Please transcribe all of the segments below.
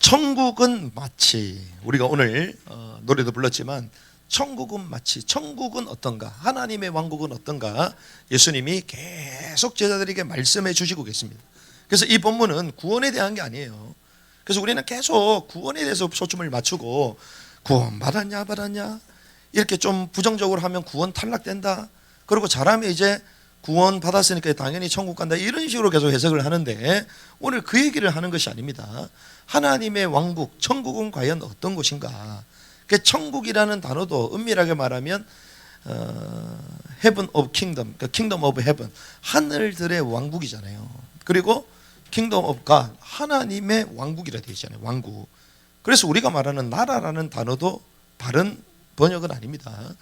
천국은 마치, 우리가 오늘 노래도 불렀지만 천국은 마치, 천국은 어떤가, 하나님의 왕국은 어떤가, 예수님이 계속 제자들에게 말씀해 주시고 계십니다. 그래서 이 본문은 구원에 대한 게 아니에요. 그래서 우리는 계속 구원에 대해서 초점을 맞추고, 구원 받았냐 이렇게 좀 부정적으로 하면 구원 탈락된다, 그리고 잘하면 이제 구원 받았으니까 당연히 천국 간다, 이런 식으로 계속 해석을 하는데, 오늘 그 얘기를 하는 것이 아닙니다. 하나님의 왕국, 천국은 과연 어떤 곳인가. 그 천국이라는 단어도 엄밀하게 말하면 Heaven of Kingdom, Kingdom of Heaven, 하늘들의 왕국이잖아요. 그리고 Kingdom of God, 하나님의 왕국이라 되어 있잖아요. 왕국. 그래서 우리가 말하는 나라라는 단어도 바른 번역은 아닙니다.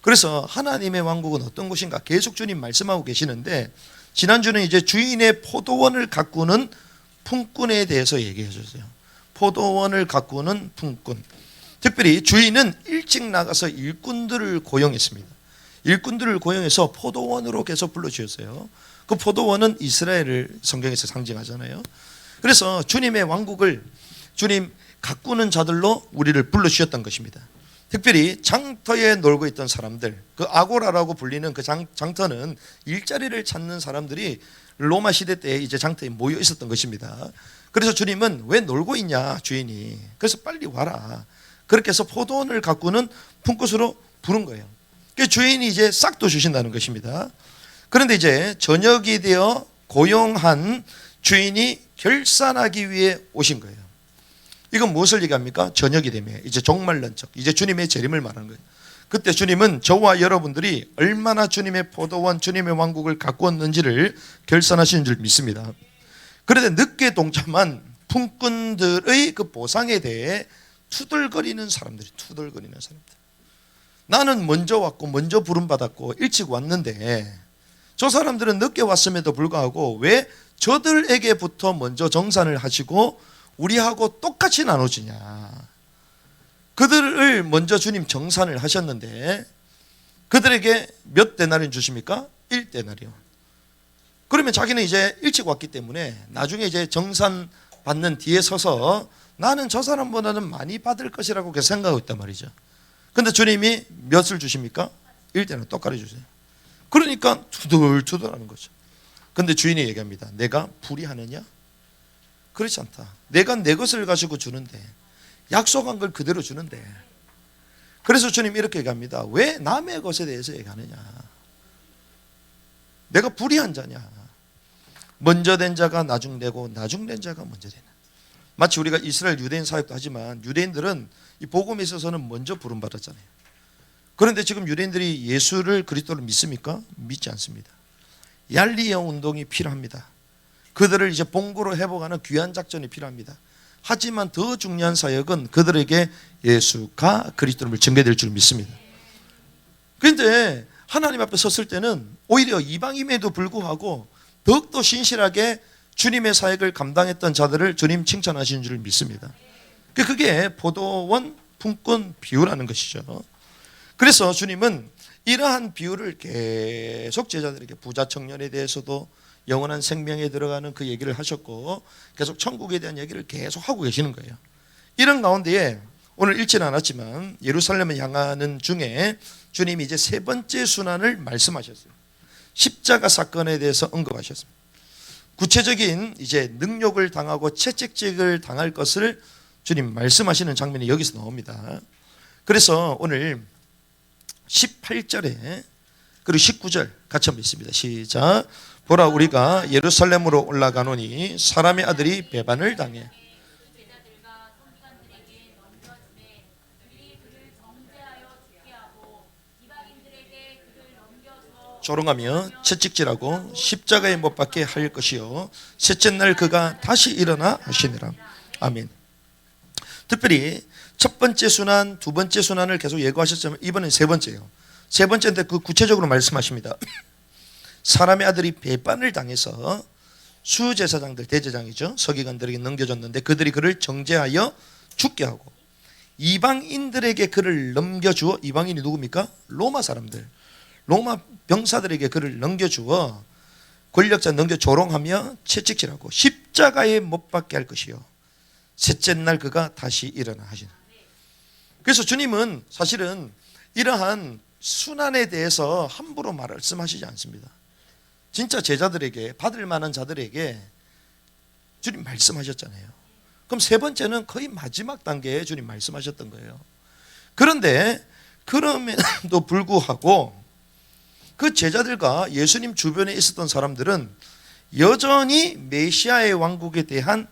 그래서 하나님의 왕국은 어떤 곳인가 계속 주님 말씀하고 계시는데, 지난주는 이제 주인의 포도원을 가꾸는 품꾼에 대해서 얘기해 주세요. 포도원을 가꾸는 품꾼. 특별히 주인은 일찍 나가서 일꾼들을 고용했습니다. 일꾼들을 고용해서 포도원으로 계속 불러주셨어요. 그 포도원은 이스라엘을 성경에서 상징하잖아요. 그래서 주님의 왕국을 주님 가꾸는 자들로 우리를 불러주셨던 것입니다. 특별히 장터에 놀고 있던 사람들, 그 아고라라고 불리는 그 장터는 일자리를 찾는 사람들이 로마 시대 때 이제 장터에 모여 있었던 것입니다. 그래서 주님은 왜 놀고 있냐, 주인이. 그래서 빨리 와라. 그렇게 해서 포도원을 가꾸는 품꾼으로 부른 거예요. 그래서 주인이 이제 싹도 주신다는 것입니다. 그런데 이제 저녁이 되어 고용한 주인이 결산하기 위해 오신 거예요. 이건 무엇을 얘기합니까? 저녁이 되면 이제 종말론 적, 이제 주님의 재림을 말하는 거예요. 그때 주님은 저와 여러분들이 얼마나 주님의 포도원, 주님의 왕국을 가꾸었는지를 결산하시는 줄 믿습니다. 그런데 늦게 동참한 품꾼들의 그 보상에 대해 투덜거리는 사람들. 나는 먼저 왔고 먼저 부름받았고 일찍 왔는데 저 사람들은 늦게 왔음에도 불구하고 왜 저들에게부터 먼저 정산을 하시고 우리하고 똑같이 나눠주냐. 그들을 먼저 주님 정산을 하셨는데 그들에게 몇 데나리온 주십니까? 1데나리온. 그러면 자기는 이제 일찍 왔기 때문에 나중에 이제 정산 받는 뒤에 서서 나는 저 사람보다는 많이 받을 것이라고 생각하고 있단 말이죠. 근데 주님이 몇을 주십니까? 1데나리온 똑같이 주세요. 그러니까 투덜투덜하는 거죠. 근데 주인이 얘기합니다. 내가 불의하느냐? 그렇지 않다. 내가 내 것을 가지고 주는데, 약속한 걸 그대로 주는데. 그래서 주님 이렇게 얘기합니다. 왜 남의 것에 대해서 얘기하느냐? 내가 불의한 자냐? 먼저 된 자가 나중되고 나중된 자가 먼저 되는. 마치 우리가 이스라엘 유대인 사역도 하지만 유대인들은 이 복음에 있어서는 먼저 부름받았잖아요. 그런데 지금 유대인들이 예수를 그리스도를 믿습니까? 믿지 않습니다. 얄리여 운동이 필요합니다. 그들을 이제 본고로 회복하는 귀한 작전이 필요합니다. 하지만 더 중요한 사역은 그들에게 예수가 그리스도를 증거될 줄 믿습니다. 그런데 하나님 앞에 섰을 때는 오히려 이방인에도 불구하고 더욱더 신실하게 주님의 사역을 감당했던 자들을 주님 칭찬하시는 줄 믿습니다. 그게 포도원 품꾼 비유라는 것이죠. 그래서 주님은 이러한 비유를 계속 제자들에게, 부자 청년에 대해서도 영원한 생명에 들어가는 그 얘기를 하셨고 계속 천국에 대한 얘기를 계속 하고 계시는 거예요. 이런 가운데에 오늘 읽지는 않았지만 예루살렘을 향하는 중에 주님이 이제 세 번째 순환을 말씀하셨어요. 십자가 사건에 대해서 언급하셨습니다. 구체적인 이제 능욕을 당하고 채찍질을 당할 것을 주님 말씀하시는 장면이 여기서 나옵니다. 그래서 오늘 18절에 그리고 19절 같이 한번 읽습니다. 시작. 보라, 우리가 예루살렘으로 올라가노니 사람의 아들이 배반을 당해 조롱하며 채찍질하고 십자가에 못 박게 할 것이요 셋째 날 그가 다시 일어나 하시니라. 아멘. 특별히 첫 번째 순환, 두 번째 순환을 계속 예고하셨지만 이번엔 세 번째예요. 세 번째인데 그 구체적으로 말씀하십니다. 사람의 아들이 배반을 당해서 수제사장들, 대제장이죠, 서기관들에게 넘겨줬는데 그들이 그를 정죄하여 죽게 하고 이방인들에게 그를 넘겨주어, 이방인이 누굽니까? 로마 사람들, 로마 병사들에게 그를 넘겨주어 권력자 넘겨 조롱하며 채찍질하고 십자가에 못 박게 할 것이요 셋째 날 그가 다시 일어나 하시는. 그래서 주님은 사실은 이러한 순환에 대해서 함부로 말씀하시지 않습니다. 진짜 제자들에게, 받을 만한 자들에게 주님 말씀하셨잖아요. 그럼 세 번째는 거의 마지막 단계에 주님 말씀하셨던 거예요. 그런데 그럼에도 불구하고 그 제자들과 예수님 주변에 있었던 사람들은 여전히 메시아의 왕국에 대한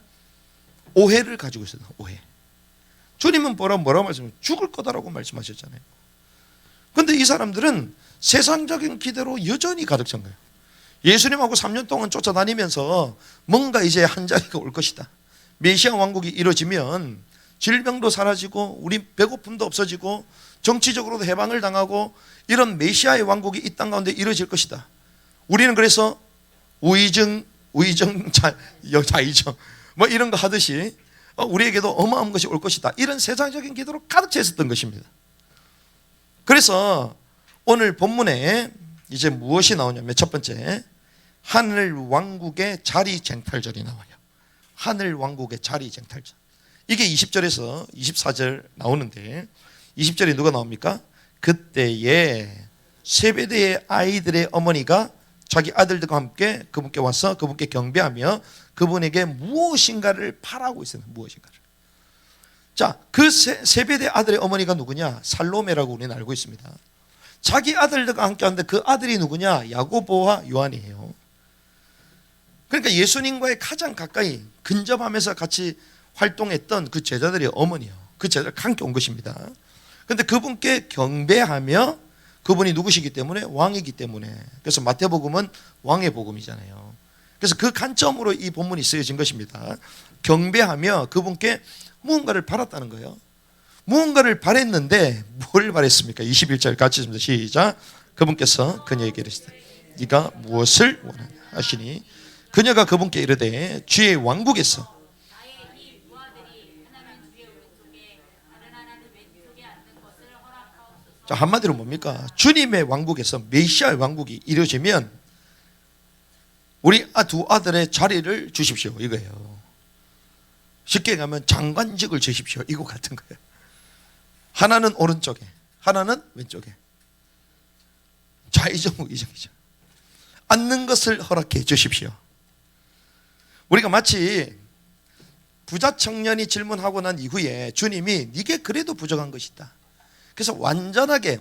오해를 가지고 있어요. 오해. 주님은 뭐라고 말씀하셨어요? 죽을 거다라고 말씀하셨잖아요. 그런데 이 사람들은 세상적인 기대로 여전히 가득 찬 거예요. 예수님하고 3년 동안 쫓아다니면서 뭔가 이제 한 자리가 올 것이다. 메시아 왕국이 이루어지면 질병도 사라지고 우리 배고픔도 없어지고 정치적으로도 해방을 당하고 이런 메시아의 왕국이 이 땅 가운데 이루어질 것이다. 우리는 그래서 자의정 뭐 이런 거 하듯이 우리에게도 어마어마한 것이 올 것이다. 이런 세상적인 기도로 가득 차 있었던 것입니다. 그래서 오늘 본문에 이제 무엇이 나오냐면 첫 번째, 하늘 왕국의 자리 쟁탈전이 나와요. 하늘 왕국의 자리 쟁탈전. 이게 20절에서 24절 나오는데 20절에 누가 나옵니까? 그때에 세베대의 아이들의 어머니가 자기 아들들과 함께 그분께 와서 그분께 경배하며 그분에게 무엇인가를 바라고 있어요. 무엇인가를. 자, 그 세베대 아들의 어머니가 누구냐? 살로메라고 우리는 알고 있습니다. 자기 아들들과 함께 하는데 그 아들이 누구냐? 야고보와 요한이에요. 그러니까 예수님과의 가장 가까이 근접하면서 같이 활동했던 그 제자들의 어머니요. 그 제자들 함께 온 것입니다. 그런데 그분께 경배하며 그분이 누구시기 때문에? 왕이기 때문에. 그래서 마태복음은 왕의 복음이잖아요. 그래서 그 관점으로 이 본문이 쓰여진 것입니다. 경배하며 그분께 무언가를 바랐다는 거예요. 무언가를 바랬는데 뭘 바랬습니까? 21절 같이 읽습니다. 시작. 그분께서 그녀에게 이르시되 네가 무엇을 원하냐 하시니 그녀가 그분께 이르되 주의 왕국에서 자, 한마디로 뭡니까? 주님의 왕국에서 메시아의 왕국이 이루어지면 우리 두 아들의 자리를 주십시오 이거예요. 쉽게 가면 장관직을 주십시오 이거 같은 거예요. 하나는 오른쪽에 하나는 왼쪽에 좌이정 우이정이죠. 앉는 것을 허락해 주십시오. 우리가 마치 부자 청년이 질문하고 난 이후에 주님이 네게 그래도 부족한 것이다. 그래서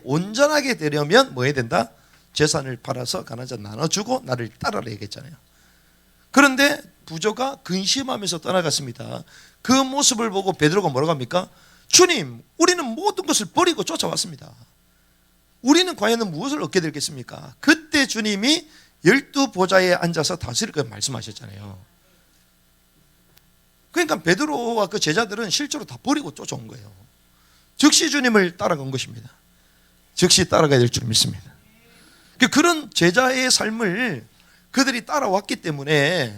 온전하게 되려면 뭐 해야 된다? 재산을 팔아서 가난한 자 나눠주고 나를 따라라 얘기했잖아요. 그런데 부조가 근심하면서 떠나갔습니다. 그 모습을 보고 베드로가 뭐라고 합니까? 주님, 우리는 모든 것을 버리고 쫓아왔습니다. 우리는 과연 무엇을 얻게 되겠습니까? 그때 주님이 12보좌에 앉아서 다스릴 걸 말씀하셨잖아요. 그러니까 베드로와 그 제자들은 실제로 다 버리고 쫓아온 거예요. 즉시 주님을 따라간 것입니다. 즉시 따라가야 될 줄 믿습니다. 그런 제자의 삶을 그들이 따라왔기 때문에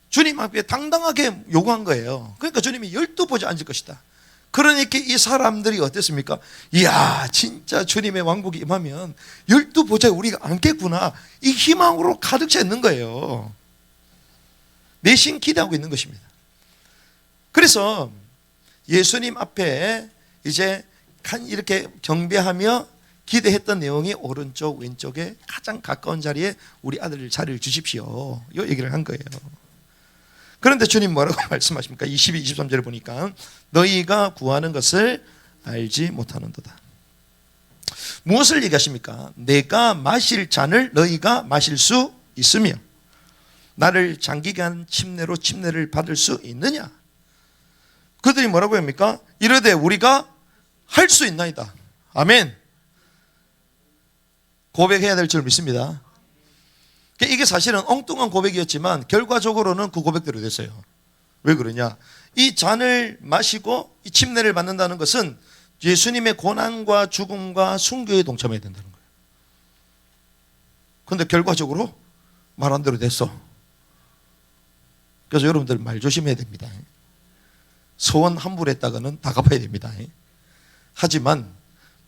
주님 앞에 당당하게 요구한 거예요. 그러니까 주님이 12보좌 앉을 것이다. 그러니까 이 사람들이 어땠습니까? 이야, 진짜 주님의 왕국이 임하면 12보좌에 우리가 앉겠구나. 이 희망으로 가득 차 있는 거예요. 내심 기대하고 있는 것입니다. 그래서 예수님 앞에 이제 이렇게 경배하며 기대했던 내용이 오른쪽 왼쪽에 가장 가까운 자리에 우리 아들 자리를 주십시오 이 얘기를 한 거예요. 그런데 주님 뭐라고 말씀하십니까? 22, 23절을 보니까 너희가 구하는 것을 알지 못하는도다. 무엇을 얘기하십니까? 내가 마실 잔을 너희가 마실 수 있으며 나를 장기간 침례를 받을 수 있느냐? 그들이 뭐라고 합니까? 이르되 우리가 할 수 있나이다. 아멘. 고백해야 될 줄 믿습니다. 이게 사실은 엉뚱한 고백이었지만 결과적으로는 그 고백대로 됐어요. 왜 그러냐? 이 잔을 마시고 이 침례를 받는다는 것은 예수님의 고난과 죽음과 순교에 동참해야 된다는 거예요. 그런데 결과적으로 말한 대로 됐어. 그래서 여러분들 말 조심해야 됩니다. 소원 함부로 했다가는 다 갚아야 됩니다. 하지만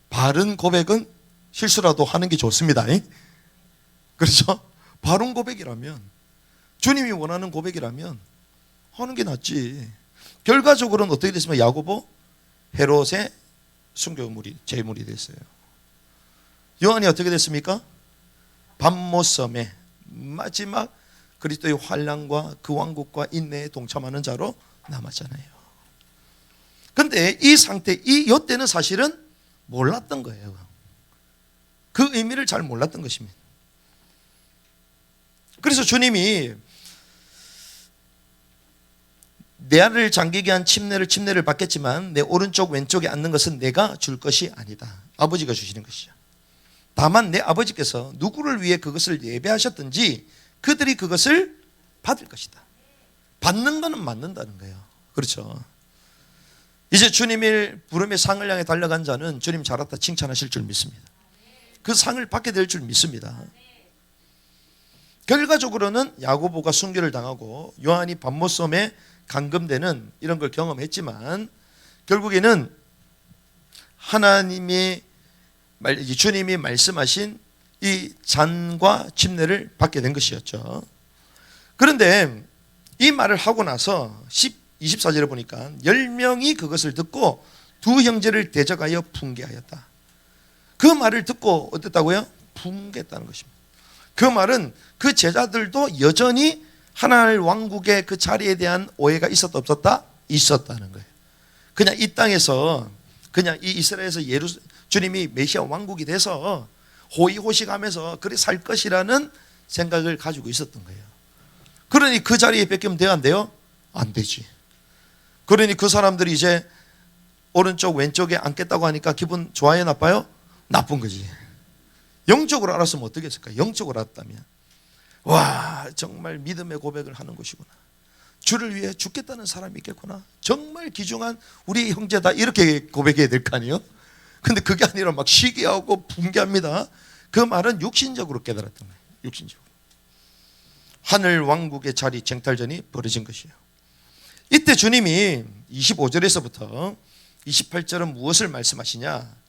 바른 고백은 실수라도 하는 게 좋습니다. 그렇죠? 바른 고백이라면, 주님이 원하는 고백이라면 하는 게 낫지. 결과적으로는 어떻게 됐습니까? 야고보 헤롯의 순교물이 제물이 됐어요. 요한이 어떻게 됐습니까? 밤모섬의 마지막 그리스도의 환난과 그 왕국과 인내에 동참하는 자로 남았잖아요. 그런데 이 상태, 이때는 사실은 몰랐던 거예요. 그 의미를 잘 몰랐던 것입니다. 그래서 주님이 내 알을 잠기게 한 침례를 받겠지만 내 오른쪽 왼쪽에 앉는 것은 내가 줄 것이 아니다. 아버지가 주시는 것이죠. 다만 내 아버지께서 누구를 위해 그것을 예배하셨든지 그들이 그것을 받을 것이다. 받는 것은 맞는다는 거예요. 그렇죠. 이제 주님의 부름의 상을 향해 달려간 자는 주님 잘했다 칭찬하실 줄 믿습니다. 그 상을 받게 될 줄 믿습니다. 결과적으로는 야고보가 순교를 당하고 요한이 밤모섬에 감금되는 이런 걸 경험했지만 결국에는 주님이 말씀하신 이 잔과 침례를 받게 된 것이었죠. 그런데 이 말을 하고 나서 24절에 보니까 10명이 그것을 듣고 두 형제를 대적하여 붕괴하였다. 그 말을 듣고 어땠다고요? 붕괴했다는 것입니다. 그 말은 그 제자들도 여전히 하나님 왕국의 그 자리에 대한 오해가 있었다 없었다? 있었다는 거예요. 그냥 이 땅에서 그냥 이 이스라엘에서 주님이 메시아 왕국이 돼서 호의호식하면서 그래 살 것이라는 생각을 가지고 있었던 거예요. 그러니 그 자리에 뺏기면 돼요? 안 돼요? 안 되지. 그러니 그 사람들이 이제 오른쪽 왼쪽에 앉겠다고 하니까 기분 좋아요? 나빠요? 나쁜 거지. 영적으로 알았으면 어떻게 했을까? 영적으로 알았다면 와 정말 믿음의 고백을 하는 것이구나. 주를 위해 죽겠다는 사람이 있겠구나. 정말 귀중한 우리 형제다. 이렇게 고백해야 될 거 아니에요? 근데 그게 아니라 막 시기하고 붕괴합니다. 그 말은 육신적으로 깨달았던 거예요. 육신적으로. 하늘 왕국의 자리 쟁탈전이 벌어진 것이에요. 이때 주님이 25절에서부터 28절은 무엇을 말씀하시냐?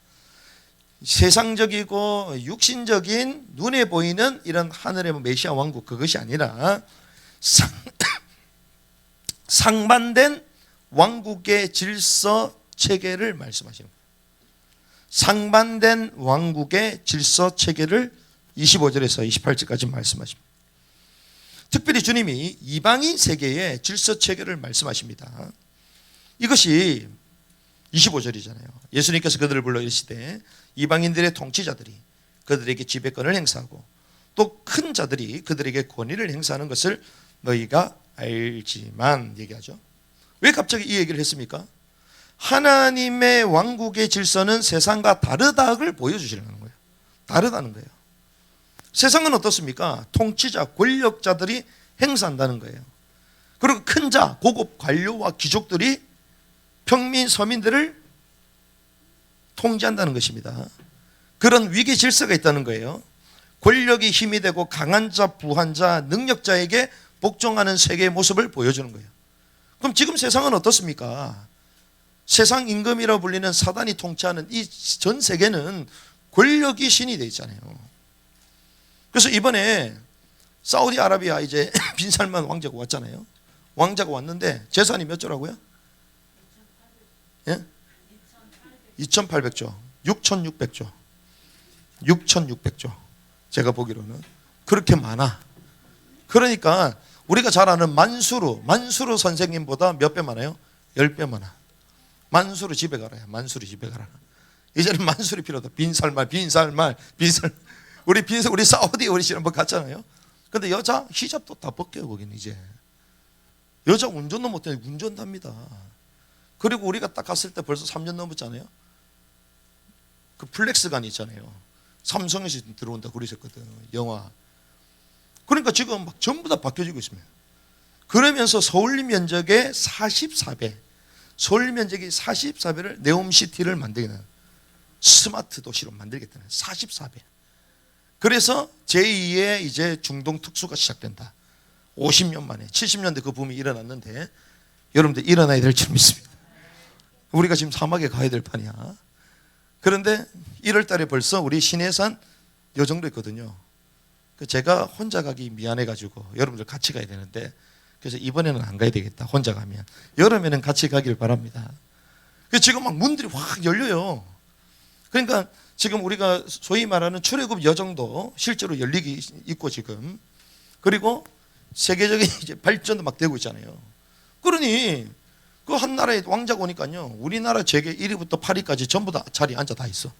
세상적이고 육신적인 눈에 보이는 이런 하늘의 메시아 왕국 그것이 아니라 상반된 왕국의 질서 체계를 말씀하시는 거예요. 상반된 왕국의 질서 체계를 25절에서 28절까지 말씀하십니다. 특별히 주님이 이방인 세계의 질서 체계를 말씀하십니다. 이것이 25절이잖아요. 예수님께서 그들을 불러 이르시되 이방인들의 통치자들이 그들에게 지배권을 행사하고 또 큰 자들이 그들에게 권위를 행사하는 것을 너희가 알지만 얘기하죠. 왜 갑자기 이 얘기를 했습니까? 하나님의 왕국의 질서는 세상과 다르다를 보여주시는 거예요. 다르다는 거예요. 세상은 어떻습니까? 통치자, 권력자들이 행사한다는 거예요. 그리고 큰 자, 고급 관료와 귀족들이 평민, 서민들을 통제한다는 것입니다. 그런 위계 질서가 있다는 거예요. 권력이 힘이 되고 강한 자, 부한 자, 능력자에게 복종하는 세계의 모습을 보여주는 거예요. 그럼 지금 세상은 어떻습니까? 세상 임금이라고 불리는 사단이 통치하는 이 전 세계는 권력이 신이 되어 있잖아요. 그래서 이번에 사우디아라비아 이제 빈살만 왕자가 왔잖아요. 왕자가 왔는데 재산이 몇 조라고요? 예? 2800조, 6600조, 6600조. 제가 보기로는 그렇게 많아. 그러니까 우리가 잘 아는 만수르 선생님보다 몇 배 많아요? 10배 많아. 만수르 집에 가라. 만수르 집에 가라. 이제는 만수르 필요 없다. 빈살말. 우리 사우디 우리 지난번 갔잖아요. 근데 여자 히잡도 다 벗겨요. 거기는 이제 여자 운전도 못해. 운전답니다. 그리고 우리가 딱 갔을 때 벌써 3년 넘었잖아요. 그 플렉스관 있잖아요. 삼성에서 들어온다 그러셨거든. 영화. 그러니까 지금 막 전부 다 바뀌어지고 있습니다. 그러면서 서울 면적의 44배, 서울 면적의 44배를 네옴시티를 만들겠다는, 스마트 도시로 만들겠다는 44배. 그래서 제2의 이제 중동 특수가 시작된다. 50년 만에 70년대 그 붐이 일어났는데 여러분들 일어나야 될 줄 믿습니다. 우리가 지금 사막에 가야 될 판이야. 그런데 1월 달에 벌써 우리 신해산 요 정도 있거든요. 제가 혼자 가기 미안해가지고 여러분들 같이 가야 되는데 그래서 이번에는 안 가야 되겠다. 혼자 가면. 여름에는 같이 가길 바랍니다. 지금 막 문들이 확 열려요. 그러니까 지금 우리가 소위 말하는 출애굽 여정도 실제로 열리기 있고 지금, 그리고 세계적인 이제 발전도 막 되고 있잖아요. 그러니 그 한 나라에 왕자가 오니까요, 우리나라 재계 1위부터 8위까지 전부 다 자리에 앉아 다 있어.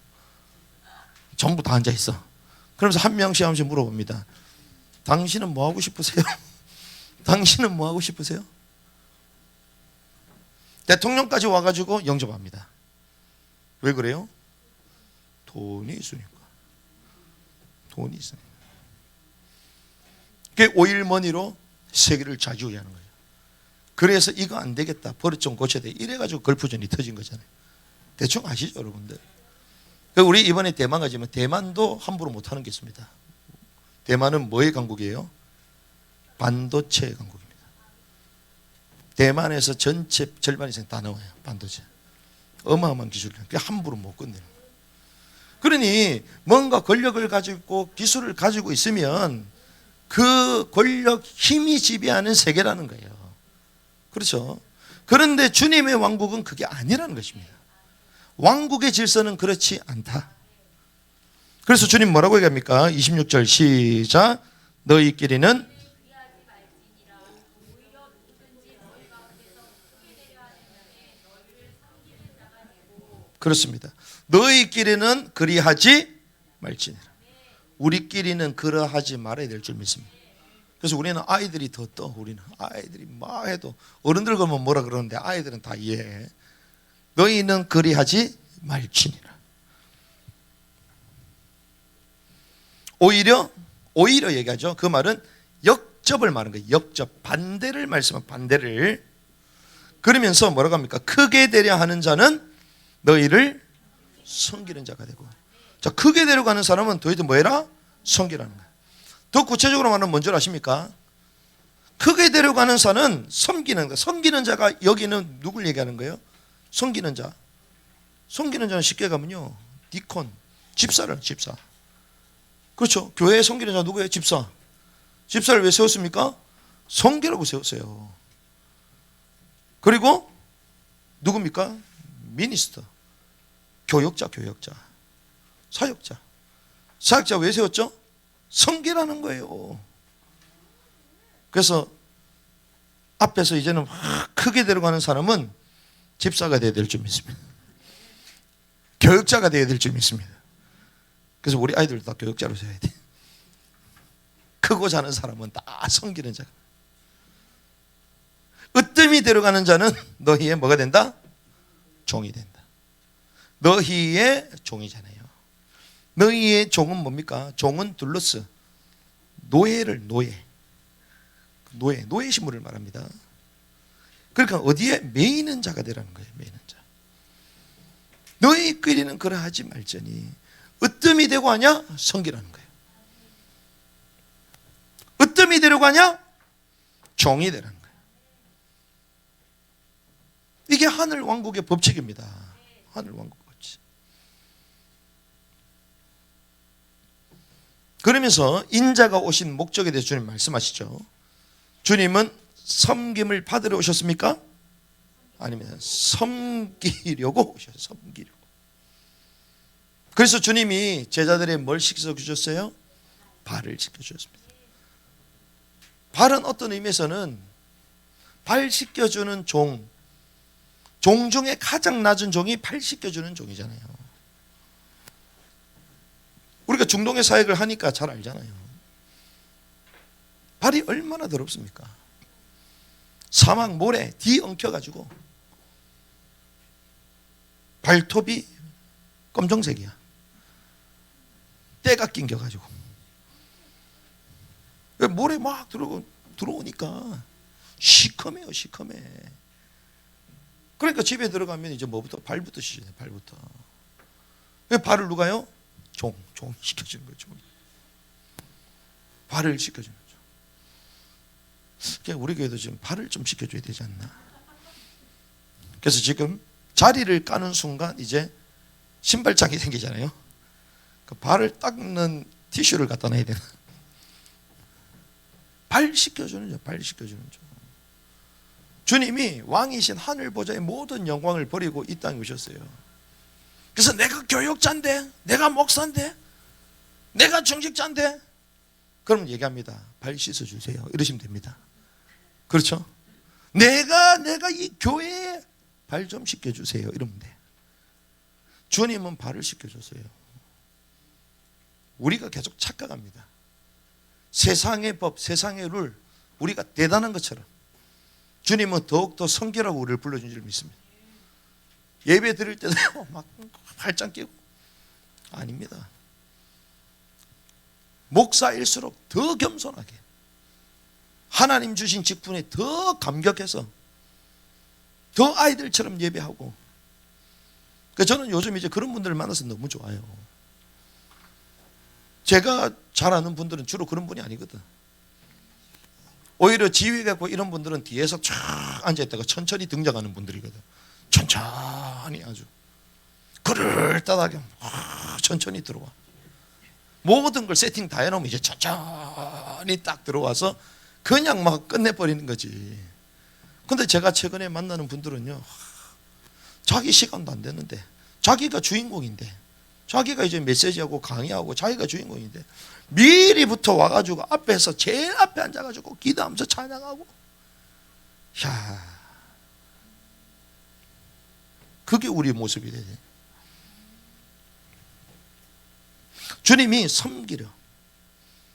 전부 다 앉아 있어. 그러면서 한 명씩 물어봅니다. 당신은 뭐 하고 싶으세요? 당신은 뭐 하고 싶으세요? 대통령까지 와가지고 영접합니다. 왜 그래요? 돈이 있으니까. 돈이 있으니까. 그게 오일머니로 세계를 좌지우지하는 거예요. 그래서 이거 안 되겠다, 버릇 좀 고쳐야 돼, 이래가지고 걸프전이 터진 거잖아요. 대충 아시죠, 여러분들? 우리 이번에 대만 가지만 대만도 함부로 못하는 게 있습니다. 대만은 뭐의 강국이에요? 반도체 강국입니다. 대만에서 전체 절반 이상 다 나와요. 반도체. 어마어마한 기술이에요. 그게 함부로 못 건드는 거예요. 그러니 뭔가 권력을 가지고 기술을 가지고 있으면 그 권력, 힘이 지배하는 세계라는 거예요. 그렇죠? 그런데 주님의 왕국은 그게 아니라는 것입니다. 왕국의 질서는 그렇지 않다. 그래서 주님 뭐라고 얘기합니까? 26절 시작. 너희끼리는 그렇습니다. 너희끼리는 그리하지 말지니라. 우리끼리는 그러하지 말아야 될 줄 믿습니다. 그래서 우리는 아이들이 더 떠. 우리는 아이들이 막 해도 어른들 그러면 뭐라 그러는데 아이들은 다 이해해. 너희는 그리하지 말지니라. 오히려 얘기하죠. 그 말은 역접을 말하는 거예요. 역접, 반대를 말씀한 반대를. 그러면서 뭐라고 합니까? 크게 되려 하는 자는 너희를 섬기는 자가 되고. 자, 크게 되려고 하는 사람은 너희들 뭐해라? 섬기라는 거예요. 더 구체적으로 말하면 뭔 줄 아십니까? 크게 되려고 하는 자는 섬기는 거예요. 섬기는 자가 여기는 누굴 얘기하는 거예요? 섬기는 자. 섬기는 자는 쉽게 가면요, 디콘, 집사를, 집사. 그렇죠. 교회에 섬기는 자 누구예요? 집사. 집사를 왜 세웠습니까? 섬기라고 세웠어요. 그리고 누굽니까? 미니스터. 교역자, 교역자. 사역자. 사역자 왜 세웠죠? 섬기라는 거예요. 그래서 앞에서 이제는 막 크게 들어가는 사람은 집사가 되어야 될 줄 믿습니다. 교역자가 되어야 될 줄 믿습니다. 그래서 우리 아이들도 다 교역자로 세워야 돼. 크고 자는 사람은 다 섬기는 자. 으뜸이 들어가는 자는 너희의 뭐가 된다? 종이 된다. 너희의 종이잖아요. 너희의 종은 뭡니까? 종은 둘러스, 노예를, 노예 신분을 말합니다. 그러니까 어디에 매이는 자가 되라는 거예요. 매이는 자. 너희끼리는 그러하지 말자니. 으뜸이 되고 하냐? 섬기라는 거예요. 으뜸이 되려고 하냐? 종이 되라는 거예요. 이게 하늘 왕국의 법칙입니다. 하늘 왕국 법칙. 그러면서 인자가 오신 목적에 대해서 주님 말씀하시죠. 주님은 섬김을 받으러 오셨습니까? 아닙니다. 섬기려고 오셨어요. 섬기려고. 그래서 주님이 제자들의 뭘 시켜주셨어요? 발을 씻겨주셨습니다. 발은 어떤 의미에서는 발 씻겨주는 종 중에 가장 낮은 종이 발 씻겨주는 종이잖아요. 우리가 중동의 사역을 하니까 잘 알잖아요. 발이 얼마나 더럽습니까? 사막 모래 뒤엉켜가지고 발톱이 검정색이야. 때가 낑겨가지고 모래 막 들어오니까 시커매요. 시커매. 그러니까 집에 들어가면 이제 뭐부터? 발부터 씻어야 돼. 발부터. 발을 누가요? 종 시켜주는 거죠. 발을 시켜주는 거죠. 그러니까 우리 교회도 지금 발을 좀 시켜줘야 되지 않나. 그래서 지금 자리를 까는 순간 이제 신발장이 생기잖아요. 그 발을 닦는 티슈를 갖다 놔야 되나. 발 씻겨주는 죠. 발 씻겨주는 죠. 주님이 왕이신 하늘 보좌의 모든 영광을 버리고 이 땅에 오셨어요. 그래서 내가 교육자인데, 내가 목사인데, 내가 중직자인데, 그럼 얘기합니다. 발 씻어주세요. 이러시면 됩니다. 그렇죠? 내가 이 교회에 발 좀 씻겨주세요. 이러면 돼. 주님은 발을 씻겨줬어요. 우리가 계속 착각합니다. 세상의 법, 세상의 룰, 우리가 대단한 것처럼 주님은 더욱더 성결하고 우리를 불러준 줄 믿습니다. 예배 드릴 때도 막 팔짱 끼고, 아닙니다. 목사일수록 더 겸손하게, 하나님 주신 직분에 더 감격해서 더 아이들처럼 예배하고. 저는 요즘 이제 그런 분들을 만나서 너무 좋아요. 제가 잘 아는 분들은 주로 그런 분이 아니거든. 오히려 지휘하고 이런 분들은 뒤에서 쫙 앉아있다가 천천히 등장하는 분들이거든. 천천히, 아주 그럴듯하게 천천히 들어와. 모든 걸 세팅 다 해놓으면 이제 천천히 딱 들어와서 그냥 막 끝내버리는 거지. 근데 제가 최근에 만나는 분들은요, 자기 시간도 안 되는데, 자기가 주인공인데, 자기가 이제 메시지하고 강의하고 자기가 주인공인데, 미리부터 와가지고 앞에서 제일 앞에 앉아가지고 기도하면서 찬양하고, 야, 그게 우리 모습이 돼야 돼. 주님이 섬기려.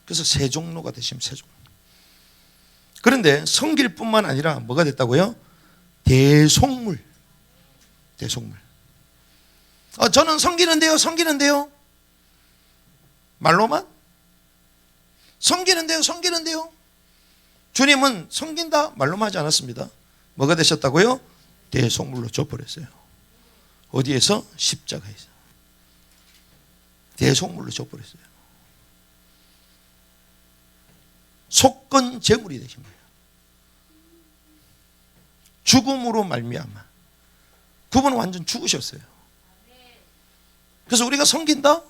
그래서 세종로가 되시면 세종로. 그런데 섬길 뿐만 아니라 뭐가 됐다고요? 대속물. 대속물. 저는 섬기는데요. 말로만? 섬기는데요. 주님은 섬긴다 말로만 하지 않았습니다. 뭐가 되셨다고요? 대속물로 줘버렸어요. 어디에서? 십자가에서. 대속물로 줘버렸어요. 속건 제물이 되신 거예요. 죽음으로 말미암아 그분은 완전 죽으셨어요. 그래서 우리가 섬긴다?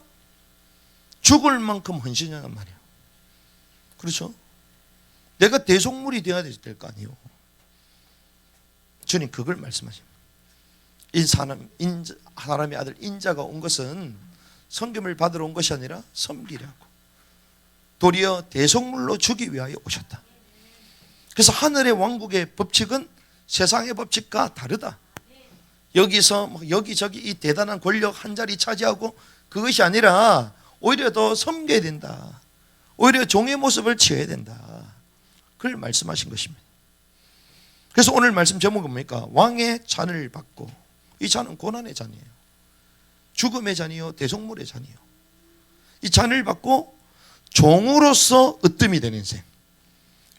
죽을 만큼 헌신하란 말이에요. 그렇죠? 내가 대속물이 되어야 될 거 아니에요. 주님 그걸 말씀하십니다. 사람의 아들 인자가 온 것은 섬김을 받으러 온 것이 아니라 섬기려고, 도리어 대속물로 주기 위하여 오셨다. 그래서 하늘의 왕국의 법칙은 세상의 법칙과 다르다. 여기서 여기저기 이 대단한 권력 한 자리 차지하고 그것이 아니라 오히려 더 섬겨야 된다. 오히려 종의 모습을 취해야 된다. 그걸 말씀하신 것입니다. 그래서 오늘 말씀 제목은 뭡니까? 왕의 잔을 받고. 이 잔은 고난의 잔이에요. 죽음의 잔이요, 대속물의 잔이요. 이 잔을 받고 종으로서 으뜸이 되는 인생.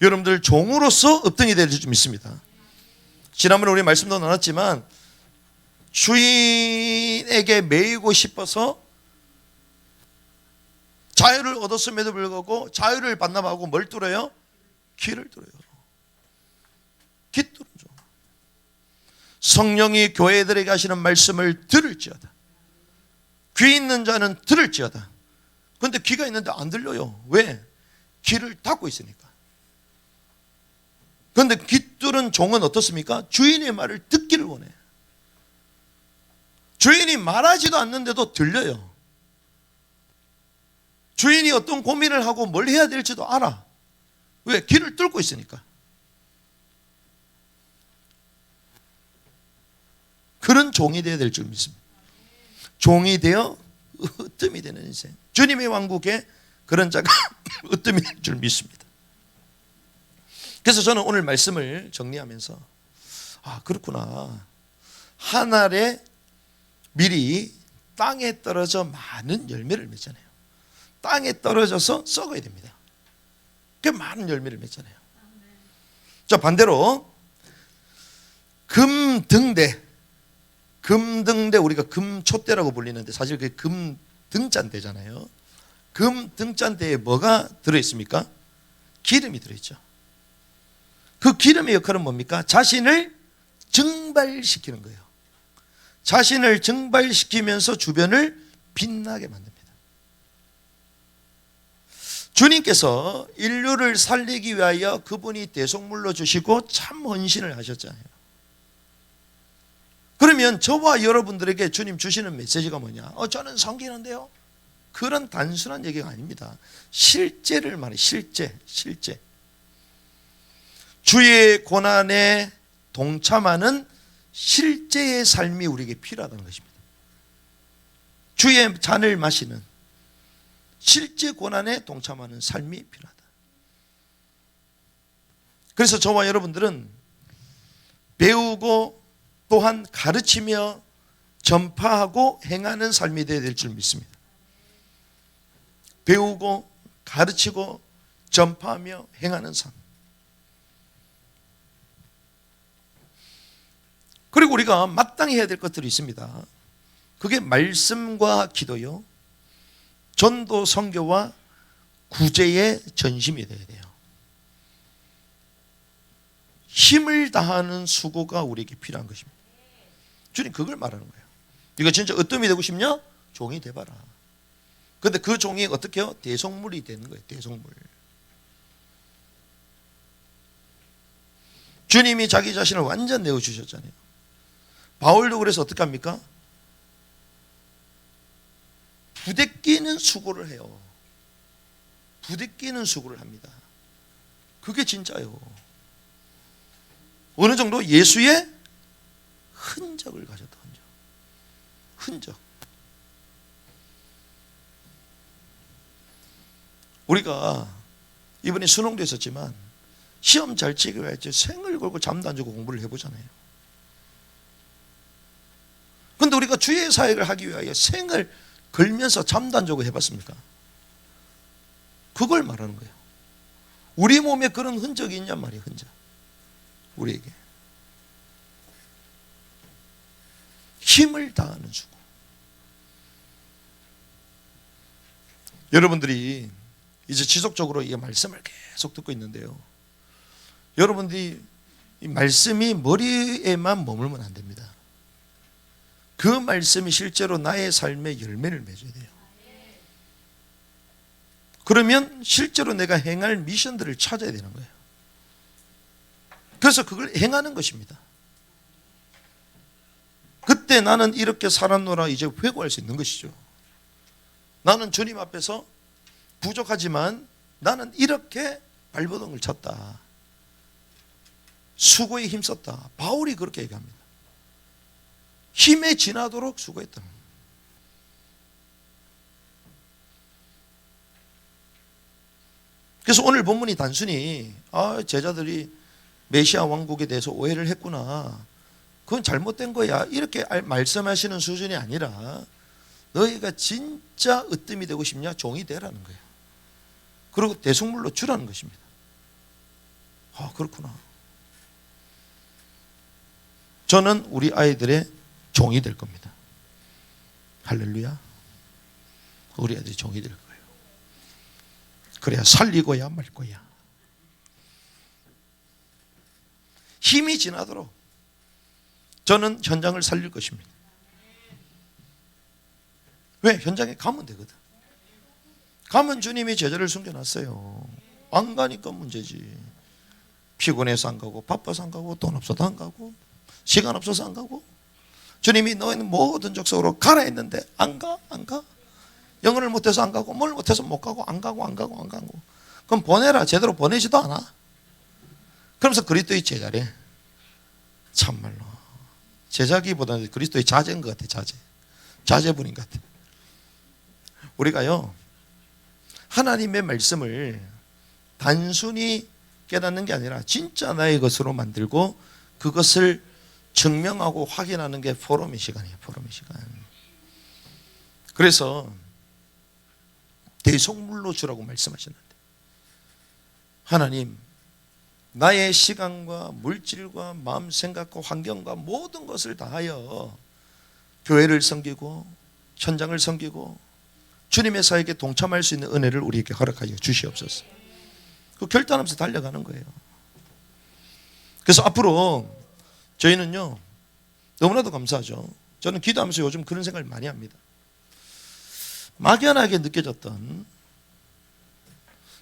여러분들 종으로서 으뜸이 될 줄 믿습니다. 지난번에 우리 말씀도 나눴지만 주인에게 매이고 싶어서 자유를 얻었음에도 불구하고 자유를 반납하고 뭘 뚫어요? 귀를 뚫어요. 귀 뚫어줘. 성령이 교회들에게 하시는 말씀을 들을지어다. 귀 있는 자는 들을지어다. 그런데 귀가 있는데 안 들려요. 왜? 귀를 닫고 있으니까. 그런데 귀 뚫은 종은 어떻습니까? 주인의 말을 듣기를 원해. 주인이 말하지도 않는데도 들려요. 주인이 어떤 고민을 하고 뭘 해야 될지도 알아. 왜? 귀를 뚫고 있으니까. 그런 종이 되어야 될 줄 믿습니다. 종이 되어 으뜸이 되는 인생. 주님의 왕국에 그런 자가 으뜸이 될 줄 믿습니다. 그래서 저는 오늘 말씀을 정리하면서 그렇구나. 하늘의 밀이 땅에 떨어져 많은 열매를 맺잖아요. 땅에 떨어져서 썩어야 됩니다. 그 많은 열매를 맺잖아요. 자, 반대로 금등대, 우리가 금촛대라고 불리는데 사실 그게 금등잔대잖아요. 금등잔대에 뭐가 들어있습니까? 기름이 들어있죠. 그 기름의 역할은 뭡니까? 자신을 증발시키는 거예요. 자신을 증발시키면서 주변을 빛나게 만듭니다. 주님께서 인류를 살리기 위하여 그분이 대속물로 주시고 참 헌신을 하셨잖아요. 그러면 저와 여러분들에게 주님 주시는 메시지가 뭐냐? 저는 섬기는데요. 그런 단순한 얘기가 아닙니다. 실제를 말해. 실제. 주의 고난에 동참하는 실제의 삶이 우리에게 필요하다는 것입니다. 주의 잔을 마시는 실제 고난에 동참하는 삶이 필요하다. 그래서 저와 여러분들은 배우고 또한 가르치며 전파하고 행하는 삶이 되어야 될 줄 믿습니다. 배우고 가르치고 전파하며 행하는 삶. 그리고 우리가 마땅히 해야 될 것들이 있습니다. 그게 말씀과 기도요, 전도 선교와 구제의 전심이 되어야 돼요. 힘을 다하는 수고가 우리에게 필요한 것입니다. 주님 그걸 말하는 거예요. 이거 진짜 어떤 이 되고 싶냐? 종이 돼봐라. 그런데 그 종이 어떻게 해요? 대속물이 되는 거예요. 대속물. 주님이 자기 자신을 완전 내어주셨잖아요. 바울도 그래서 어떻게 합니까? 부대끼는 수고를 해요. 부대끼는 수고를 합니다. 그게 진짜요. 어느 정도 예수의 흔적을 가졌다. 흔적. 우리가 이번에 수능도 있었지만 시험 잘 치기 위해 생을 걸고 잠도 안 자고 공부를 해보잖아요. 그런데 우리가 주의 사역을 하기 위하여 생을 걸면서 잠도 안 자고 해봤습니까? 그걸 말하는 거예요. 우리 몸에 그런 흔적이 있냔 말이에요. 흔적. 우리에게 힘을 다하는 수고. 여러분들이 이제 지속적으로 이 말씀을 계속 듣고 있는데요, 여러분들이 이 말씀이 머리에만 머물면 안 됩니다. 그 말씀이 실제로 나의 삶에 열매를 맺어야 돼요. 그러면 실제로 내가 행할 미션들을 찾아야 되는 거예요. 그래서 그걸 행하는 것입니다. 그때 나는 이렇게 살았노라 이제 회고할 수 있는 것이죠. 나는 주님 앞에서 부족하지만 나는 이렇게 발버둥을 쳤다. 수고에 힘썼다. 바울이 그렇게 얘기합니다. 힘에 지나도록 수고했다. 그래서 오늘 본문이 단순히 제자들이 메시아 왕국에 대해서 오해를 했구나, 그건 잘못된 거야, 이렇게 말씀하시는 수준이 아니라 너희가 진짜 으뜸이 되고 싶냐? 종이 되라는 거예요. 그리고 대속물로 주라는 것입니다. 그렇구나. 저는 우리 아이들의 종이 될 겁니다. 할렐루야. 우리 아이들이 종이 될 거예요. 그래야 살리고야 말 거야. 힘이 지나도록 저는 현장을 살릴 것입니다. 왜? 현장에 가면 되거든. 가면 주님이 제자를 숨겨놨어요. 안 가니까 문제지. 피곤해서 안 가고, 바빠서 안 가고, 돈 없어서 안 가고, 시간 없어서 안 가고, 주님이 너희는 모든 족속으로 가라 했는데 안 가? 영어를 못해서 안 가고, 뭘 못해서 못 가고, 안 가고. 그럼 보내라. 제대로 보내지도 않아. 그러면서 그리스도의 제자래. 참말로 제자기보다는 그리스도의 자제인 것 같아. 자제분인 것 같아. 우리가요, 하나님의 말씀을 단순히 깨닫는 게 아니라 진짜 나의 것으로 만들고 그것을 증명하고 확인하는 게 포럼의 시간이에요. 포럼의 시간. 그래서 대속물로 주라고 말씀하셨는데, 하나님, 나의 시간과 물질과 마음 생각과 환경과 모든 것을 다하여 교회를 섬기고 현장을 섬기고 주님의 사역에 동참할 수 있는 은혜를 우리에게 허락하여 주시옵소서. 그 결단하면서 달려가는 거예요. 그래서 앞으로 저희는요, 너무나도 감사하죠. 저는 기도하면서 요즘 그런 생각을 많이 합니다. 막연하게 느껴졌던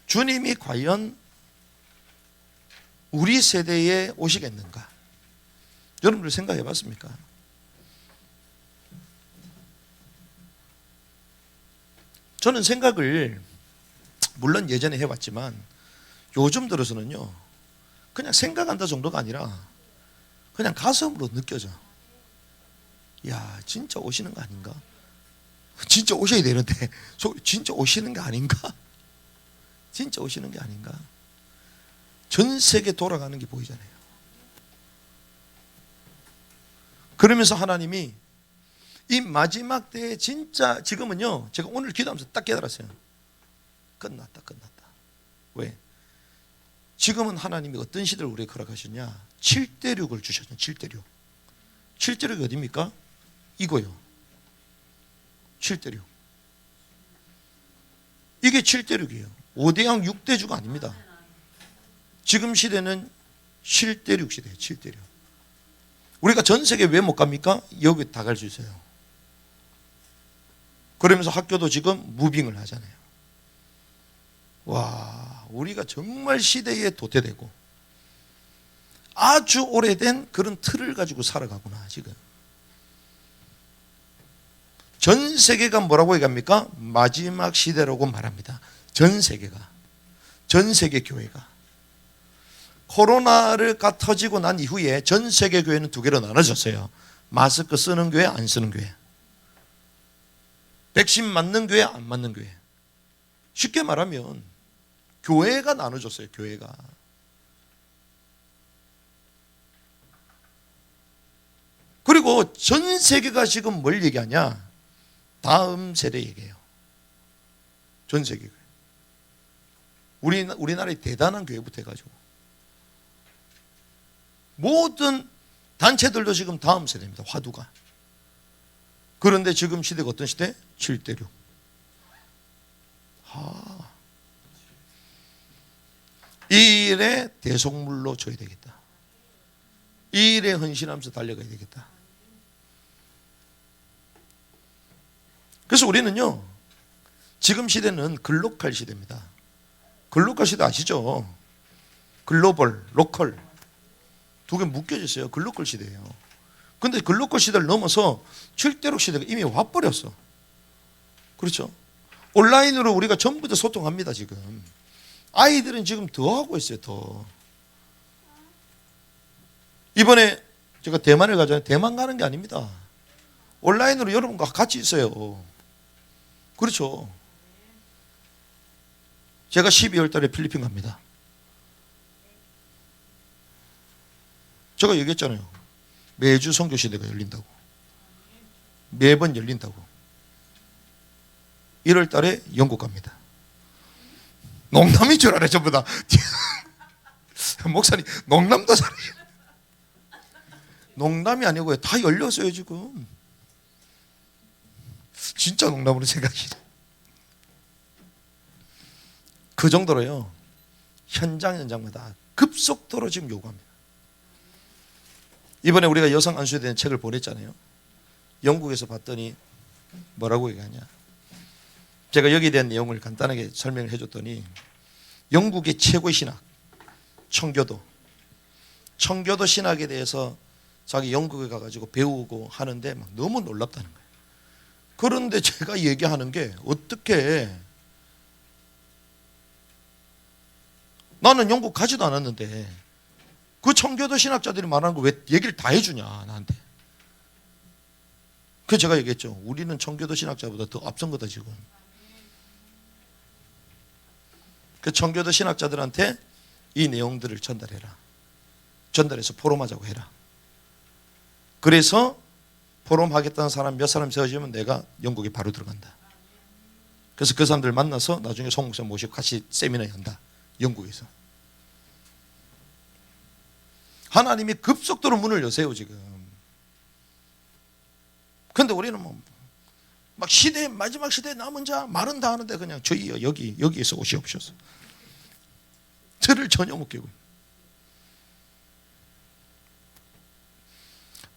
주님이 과연 우리 세대에 오시겠는가? 여러분들 생각해 봤습니까? 저는 생각을 물론 예전에 해봤지만 요즘 들어서는요, 그냥 생각한다 정도가 아니라 그냥 가슴으로 느껴져. 야, 진짜 오시는 거 아닌가? 진짜 오셔야 되는데 진짜 오시는 게 아닌가? 진짜 오시는 게 아닌가? 전 세계 돌아가는 게 보이잖아요. 그러면서 하나님이 이 마지막 때에 진짜 지금은요, 제가 오늘 기도하면서 딱 깨달았어요. 끝났다. 왜? 지금은 하나님이 어떤 시대를 우리에게 허락하셨냐? 7대륙을 주셨죠. 7대륙. 7대륙이 어디입니까? 이거요. 7대륙. 이게 7대륙이에요. 5대양 6대주가 아닙니다. 지금 시대는 7대륙 시대예요. 7대륙. 우리가 전 세계 왜 못 갑니까? 여기 다 갈 수 있어요. 그러면서 학교도 지금 무빙을 하잖아요. 와, 우리가 정말 시대에 도태되고 아주 오래된 그런 틀을 가지고 살아가구나. 지금 전 세계가 뭐라고 얘기합니까? 마지막 시대라고 말합니다. 전 세계가, 전 세계 교회가. 코로나가 터지고 난 이후에 전 세계 교회는 두 개로 나눠졌어요. 마스크 쓰는 교회, 안 쓰는 교회. 백신 맞는 교회, 안 맞는 교회. 쉽게 말하면 교회가 나눠졌어요. 교회가. 그리고 전 세계가 지금 뭘 얘기하냐? 다음 세대 얘기해요. 전 세계 교회. 우리나라의 대단한 교회부터 해가지고 모든 단체들도 지금 다음 세대입니다. 화두가. 그런데 지금 시대가 어떤 시대? 7대륙. 이 일에 대속물로 줘야 되겠다. 이 일에 헌신하면서 달려가야 되겠다. 그래서 우리는요, 지금 시대는 글로컬 시대입니다. 글로컬 시대 아시죠? 글로벌, 로컬 두 개 묶여져 있어요. 글로컬 시대예요. 근데 글로컬 시대를 넘어서 7대륙 시대가 이미 와버렸어. 그렇죠? 온라인으로 우리가 전부 다 소통합니다. 지금 아이들은 지금 더 하고 있어요. 더. 이번에 제가 대만을 가잖아요. 대만 가는 게 아닙니다. 온라인으로 여러분과 같이 있어요. 그렇죠? 제가 12월 달에 필리핀 갑니다. 제가 얘기했잖아요. 매주 선교시대가 열린다고. 매번 열린다고. 1월 달에 영국 갑니다. 농담인 줄 알아요. 전부 다. 목사님 농담도 잘해요. 농담이 아니고요. 다 열렸어요 지금. 진짜 농담으로 생각하시네. 그 정도로요. 현장마다 급속도로 지금 요구합니다. 이번에 우리가 여성 안수에 대한 책을 보냈잖아요. 영국에서 봤더니 뭐라고 얘기하냐. 제가 여기에 대한 내용을 간단하게 설명을 해줬더니 영국의 최고의 신학, 청교도 신학에 대해서 자기 영국에 가가지고 배우고 하는데 막 너무 놀랍다는 거예요. 그런데 제가 얘기하는 게 어떻게, 나는 영국 가지도 않았는데 그 청교도 신학자들이 말하는 거 왜 얘기를 다 해주냐 나한테. 그래서 제가 얘기했죠. 우리는 청교도 신학자보다 더 앞선 거다 지금. 그 청교도 신학자들한테 이 내용들을 전달해라. 전달해서 포럼하자고 해라. 그래서 포럼하겠다는 사람 몇 사람 세워지면 내가 영국에 바로 들어간다. 그래서 그 사람들 만나서 나중에 송 목사 모시고 같이 세미나 연다. 영국에서. 하나님이 급속도로 문을 여세요 지금. 그런데 우리는 막 시대, 마지막 시대에 남은 자 말은 다 하는데 그냥 저희요 여기에서 오시옵소서. 틀을 전혀 못 깨고.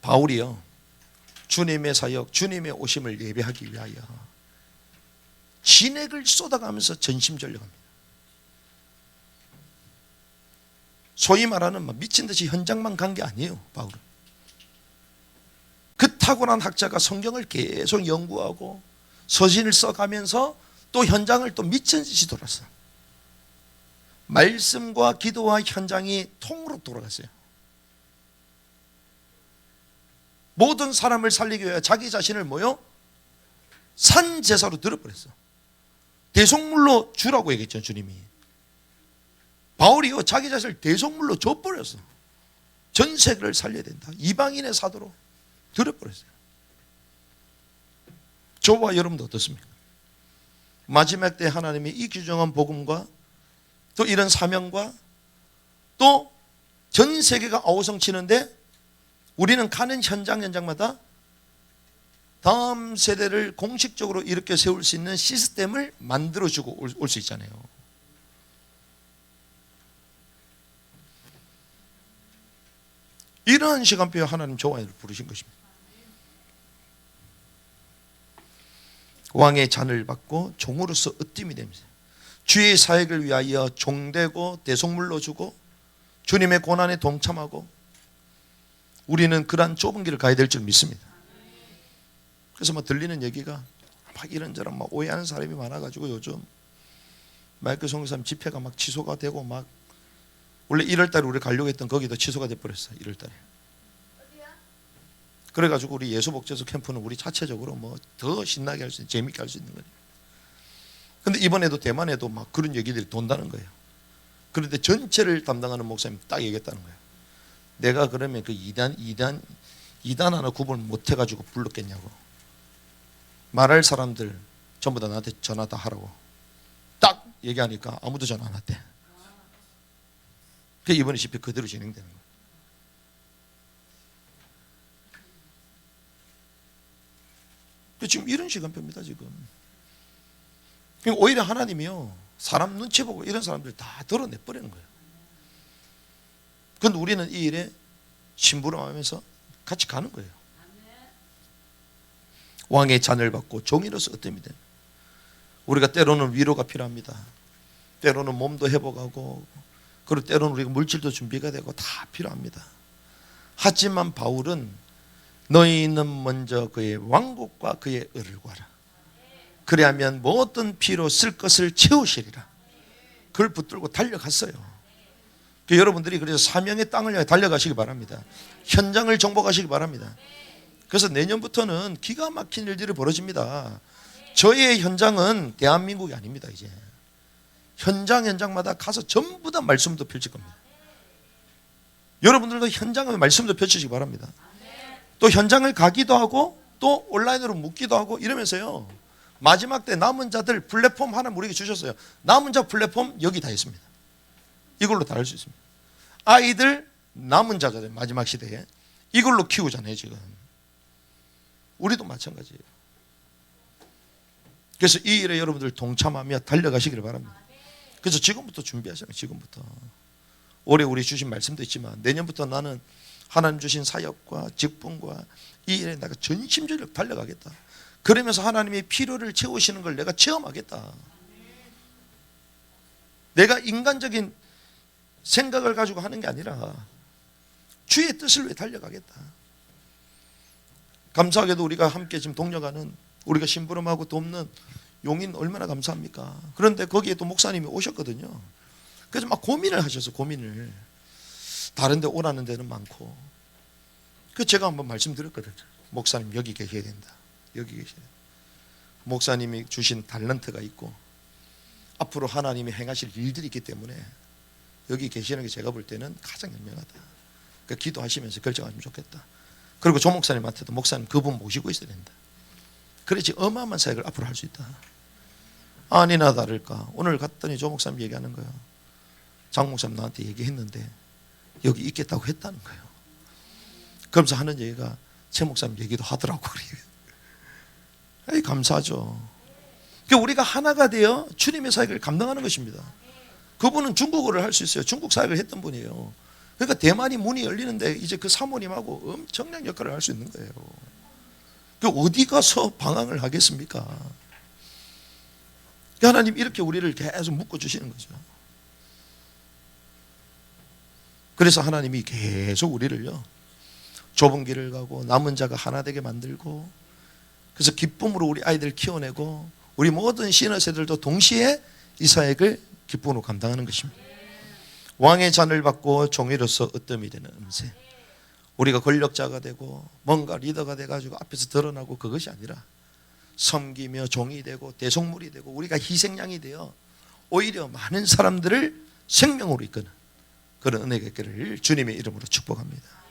바울이요, 주님의 사역, 주님의 오심을 예배하기 위하여 진액을 쏟아가면서 전심전력합니다. 소위 말하는 미친 듯이 현장만 간 게 아니에요. 바울은 그 탁월한 학자가 성경을 계속 연구하고 서신을 써가면서 또 현장을 또 미친 듯이 돌았어요. 말씀과 기도와 현장이 통으로 돌아갔어요. 모든 사람을 살리기 위해 자기 자신을 산 제사로 들어버렸어. 대속물로 주라고 얘기했죠, 주님이. 바울이요, 자기 자신을 대속물로 줘버렸어. 전 세계를 살려야 된다. 이방인의 사도로 들어버렸어요. 저와 여러분도 어떻습니까? 마지막 때 하나님이 이 귀중한 복음과 또 이런 사명과 또 전 세계가 아우성치는데 우리는 가는 현장마다 다음 세대를 공식적으로 이렇게 세울 수 있는 시스템을 만들어주고 올 수 있잖아요. 이러한 시간표에 하나님 저와 부르신 것입니다. 왕의 잔을 받고 종으로서 으뜸이 됩니다. 주의 사역을 위하여 종되고 대속물로 주고 주님의 고난에 동참하고 우리는 그러한 좁은 길을 가야 될 줄 믿습니다. 그래서 들리는 얘기가 이런저런 오해하는 사람이 많아가지고 요즘 마이크 선교사님 집회가 취소가 되고 원래 1월달에 우리 가려고 했던 거기도 취소가 돼버렸어요. 1월달에. 그래가지고 우리 예수복제소 캠프는 우리 자체적으로 더 신나게 할 수 있는, 재밌게 할 수 있는 거예요. 근데 이번에도 대만에도 그런 얘기들이 돈다는 거예요. 그런데 전체를 담당하는 목사님 딱 얘기했다는 거예요. 내가 그러면 그 이단 하나 구분 못 해가지고 불렀겠냐고. 말할 사람들 전부 다 나한테 전화 다 하라고 딱 얘기하니까 아무도 전화 안 왔대. 그 이번에 집회 그대로 진행되는 거예요. 지금 이런 시간표입니다. 지금 오히려 하나님이요, 사람 눈치 보고 이런 사람들 다 덜어내버리는 거예요. 그런데 우리는 이 일에 심부름하면서 같이 가는 거예요. 왕의 잔을 받고 종이로서 어떻습니까? 우리가 때로는 위로가 필요합니다. 때로는 몸도 회복하고, 그리고 때로는 우리가 물질도 준비가 되고 다 필요합니다. 하지만 바울은 너희는 먼저 그의 왕국과 그의 의를 구하라. 그래야면 모든 피로 쓸 것을 채우시리라. 그걸 붙들고 달려갔어요. 여러분들이 그래서 사명의 땅을 향해 달려가시기 바랍니다. 현장을 정복하시기 바랍니다. 그래서 내년부터는 기가 막힌 일들이 벌어집니다. 저의 현장은 대한민국이 아닙니다. 이제 현장마다 가서 전부 다 말씀도 펼칠 겁니다. 여러분들도 현장에 말씀도 펼치시기 바랍니다. 또 현장을 가기도 하고 또 온라인으로 묻기도 하고 이러면서요, 마지막 때 남은 자들 플랫폼 하나 우리에게 주셨어요. 남은 자 플랫폼 여기 다 있습니다. 이걸로 다 할 수 있습니다. 아이들 남은 자들 마지막 시대에 이걸로 키우잖아요. 지금 우리도 마찬가지예요. 그래서 이 일에 여러분들 동참하며 달려가시기를 바랍니다. 그래서 지금부터 준비하잖아요. 지금부터 올해 우리 주신 말씀도 있지만 내년부터 나는 하나님 주신 사역과 직분과 이 일에 내가 전심전력 달려가겠다. 그러면서 하나님의 필요를 채우시는 걸 내가 체험하겠다. 내가 인간적인 생각을 가지고 하는 게 아니라 주의 뜻을 위해 달려가겠다. 감사하게도 우리가 함께 지금 동력하는, 우리가 심부름하고 돕는 용인 얼마나 감사합니까? 그런데 거기에 또 목사님이 오셨거든요. 그래서 고민을 하셔서 고민을. 다른 데 오라는 데는 많고. 그 제가 한번 말씀드렸거든요. 목사님 여기 계셔야 된다. 여기 계셔야 된다. 목사님이 주신 탤런트가 있고 앞으로 하나님이 행하실 일들이 있기 때문에 여기 계시는 게 제가 볼 때는 가장 현명하다. 그러니까 기도하시면서 결정하시면 좋겠다. 그리고 조 목사님한테도 목사님 그분 모시고 있어야 된다. 그래야지 어마어마한 사역을 앞으로 할 수 있다. 아니나 다를까 오늘 갔더니 조 목사님 얘기하는 거예요. 장 목사님 나한테 얘기했는데 여기 있겠다고 했다는 거예요. 그러면서 하는 얘기가 최 목사님 얘기도 하더라고. 그래요. 감사하죠. 그러니까 우리가 하나가 되어 주님의 사역을 감당하는 것입니다. 그분은 중국어를 할 수 있어요. 중국 사역을 했던 분이에요. 그러니까 대만이 문이 열리는데 이제 그 사모님하고 엄청난 역할을 할 수 있는 거예요. 그 어디 가서 방황을 하겠습니까? 하나님 이렇게 우리를 계속 묶어주시는 거죠. 그래서 하나님이 계속 우리를요 좁은 길을 가고 남은 자가 하나 되게 만들고, 그래서 기쁨으로 우리 아이들 키워내고 우리 모든 시니어 세대들도 동시에 이 사역을 기쁨으로 감당하는 것입니다. 왕의 잔을 받고 종이로서 으뜸이 되는 음세. 우리가 권력자가 되고 뭔가 리더가 돼가지고 앞에서 드러나고 그것이 아니라 섬기며 종이 되고 대속물이 되고 우리가 희생양이 되어 오히려 많은 사람들을 생명으로 이끄는 그런 은혜가 있기를 주님의 이름으로 축복합니다.